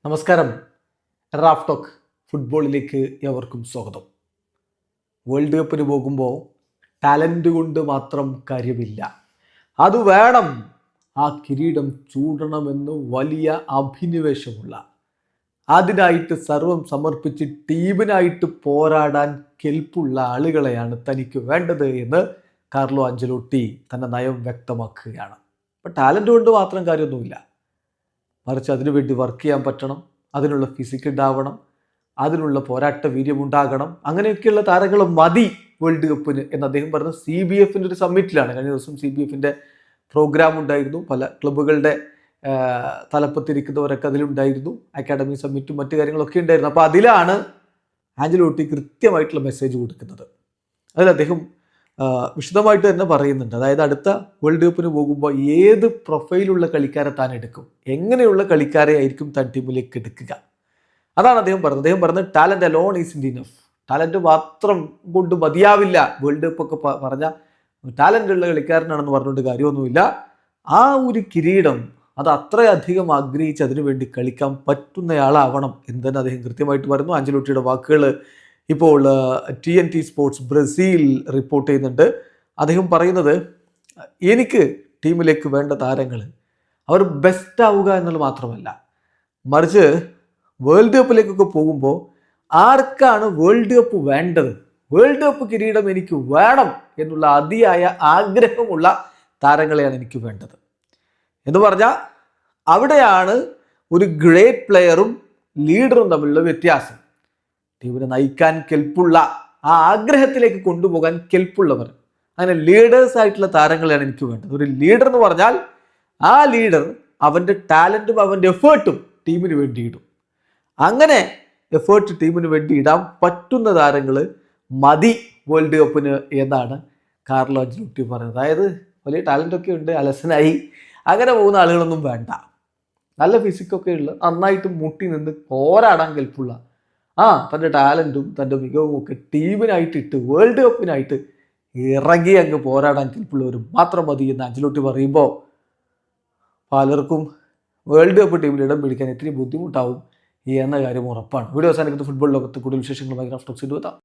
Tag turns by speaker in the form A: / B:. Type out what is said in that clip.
A: നമസ്കാരം. Raf talk ഫുട്ബോളിലേക്ക് എവർക്കും സ്വാഗതം. വേൾഡ് കപ്പിന് പോകുമ്പോൾ ടാലൻ്റ് കൊണ്ട് മാത്രം കാര്യമില്ല, അത് വേണം. ആ കിരീടം ചൂടണമെന്ന് വലിയ അഭിനിവേശമുള്ള, അതിനായിട്ട് സർവം സമർപ്പിച്ച് ടീമിനായിട്ട് പോരാടാൻ കെൽപ്പുള്ള ആളുകളെയാണ് തനിക്ക് വേണ്ടത് എന്ന് കാർലോ അഞ്ചലോട്ടി തൻ്റെ നയം വ്യക്തമാക്കുകയാണ്. അപ്പോൾ ടാലൻ്റ് കൊണ്ട് മാത്രം കാര്യമൊന്നുമില്ല, മറിച്ച് അതിനുവേണ്ടി വർക്ക് ചെയ്യാൻ പറ്റണം, അതിനുള്ള ഫിസിക് ഉണ്ടാവണം, അതിനുള്ള പോരാട്ട വീര്യമുണ്ടാകണം. അങ്ങനെയൊക്കെയുള്ള താരങ്ങൾ മതി വേൾഡ് കപ്പിന് എന്ന് അദ്ദേഹം പറഞ്ഞ CBFൻ്റെ ഒരു സമ്മിറ്റിലാണ്. കഴിഞ്ഞ ദിവസം CBFൻ്റെ പ്രോഗ്രാം ഉണ്ടായിരുന്നു. പല ക്ലബ്ബുകളുടെ തലപ്പത്തിരിക്കുന്നവരൊക്കെ അതിലുണ്ടായിരുന്നു. അക്കാഡമി സമ്മിറ്റും മറ്റു കാര്യങ്ങളൊക്കെ ഉണ്ടായിരുന്നു. അപ്പോൾ അതിലാണ് ആഞ്ചലോട്ടി കൃത്യമായിട്ടുള്ള മെസ്സേജ് കൊടുക്കുന്നത്. അതിൽ അദ്ദേഹം വിശദമായിട്ട് തന്നെ പറയുന്നുണ്ട്. അതായത് അടുത്ത വേൾഡ് കപ്പിന് പോകുമ്പോൾ ഏത് പ്രൊഫൈലുള്ള കളിക്കാരെ താൻ എടുക്കും, എങ്ങനെയുള്ള കളിക്കാരെ ആയിരിക്കും താൻ ടീമിലേക്ക് എടുക്കുക, അതാണ് അദ്ദേഹം പറഞ്ഞത്. അദ്ദേഹം പറഞ്ഞത് talent alone is enough. Talent മാത്രം കൊണ്ട് മതിയാവില്ല. വേൾഡ് കപ്പ് ഒക്കെ പറഞ്ഞ ടാലൻ്റ് ഉള്ള കളിക്കാരനാണെന്ന് പറഞ്ഞുകൊണ്ട് കാര്യമൊന്നുമില്ല. ആ ഒരു കിരീടം അത് അത്രയധികം ആഗ്രഹിച്ച് അതിനു വേണ്ടി കളിക്കാൻ പറ്റുന്നയാളാവണം എന്ന് തന്നെ അദ്ദേഹം കൃത്യമായിട്ട് പറയുന്നു. ആഞ്ചലോട്ടിയുടെ വാക്കുകൾ ഇപ്പോൾ TNT സ്പോർട്സ് ബ്രസീൽ റിപ്പോർട്ട് ചെയ്യുന്നുണ്ട്. അദ്ദേഹം പറയുന്നത്, എനിക്ക് ടീമിലേക്ക് വേണ്ട താരങ്ങൾ അവർ ബെസ്റ്റ് ആവുക എന്നുള്ളത് മാത്രമല്ല, മറിച്ച് വേൾഡ് കപ്പിലേക്കൊക്കെ പോകുമ്പോൾ ആർക്കാണ് വേൾഡ് കപ്പ് വേണ്ടത്, വേൾഡ് കപ്പ് കിരീടം എനിക്ക് വേണം എന്നുള്ള അതിയായ ആഗ്രഹമുള്ള താരങ്ങളെയാണ് എനിക്ക് വേണ്ടത് എന്ന് പറഞ്ഞാൽ അവിടെയാണ് ഒരു ഗ്രേറ്റ് പ്ലെയറും ലീഡറും തമ്മിലുള്ള വ്യത്യാസം. ടീമിനെ നയിക്കാൻ കെൽപ്പുള്ള, ആ ആഗ്രഹത്തിലേക്ക് കൊണ്ടുപോകാൻ കെൽപ്പുള്ളവർ, അങ്ങനെ ലീഡേഴ്സ് ആയിട്ടുള്ള താരങ്ങളെയാണ് എനിക്ക് വേണ്ടത്. ഒരു ലീഡർ എന്ന് പറഞ്ഞാൽ ആ ലീഡർ അവൻ്റെ ടാലൻറ്റും അവൻ്റെ എഫേർട്ടും ടീമിന് വേണ്ടി ഇടും. അങ്ങനെ എഫേർട്ട് ടീമിന് വേണ്ടി ഇടാൻ പറ്റുന്ന താരങ്ങൾ മതി വേൾഡ് കപ്പിന് എന്നാണ് കാർലോ അഞ്ചലോട്ടി പറയുന്നത്. അതായത് വലിയ ടാലൻ്റൊക്കെ ഉണ്ട്, അലസനായി അങ്ങനെ പോകുന്ന ആളുകളൊന്നും വേണ്ട. നല്ല ഫിസിക്കൊക്കെ ഉള്ള, നന്നായിട്ട് മുട്ടി നിന്ന് പോരാടാൻ കെൽപ്പുള്ള, തൻ്റെ ടാലൻറ്റും തൻ്റെ മികവും ഒക്കെ ടീമിനായിട്ടിട്ട് വേൾഡ് കപ്പിനായിട്ട് ഇറങ്ങി അങ്ങ് പോരാടാൻ കെൽപ്പുള്ളവരും മാത്രം മതി എന്ന് അഞ്ചലോട്ടി പറയുമ്പോൾ പലർക്കും വേൾഡ് കപ്പ് ടീമിൽ ഇടം പിടിക്കാൻ ഇത്തിരി ബുദ്ധിമുട്ടാവും എന്ന കാര്യം ഉറപ്പാണ്. വീഡിയോ അവസാനിക്കുന്ന ഫുട്ബോൾ ലോകത്ത് കൂടുതൽ വിശേഷങ്ങളുമായി റാഫ് ടോക്സ് എത്താം.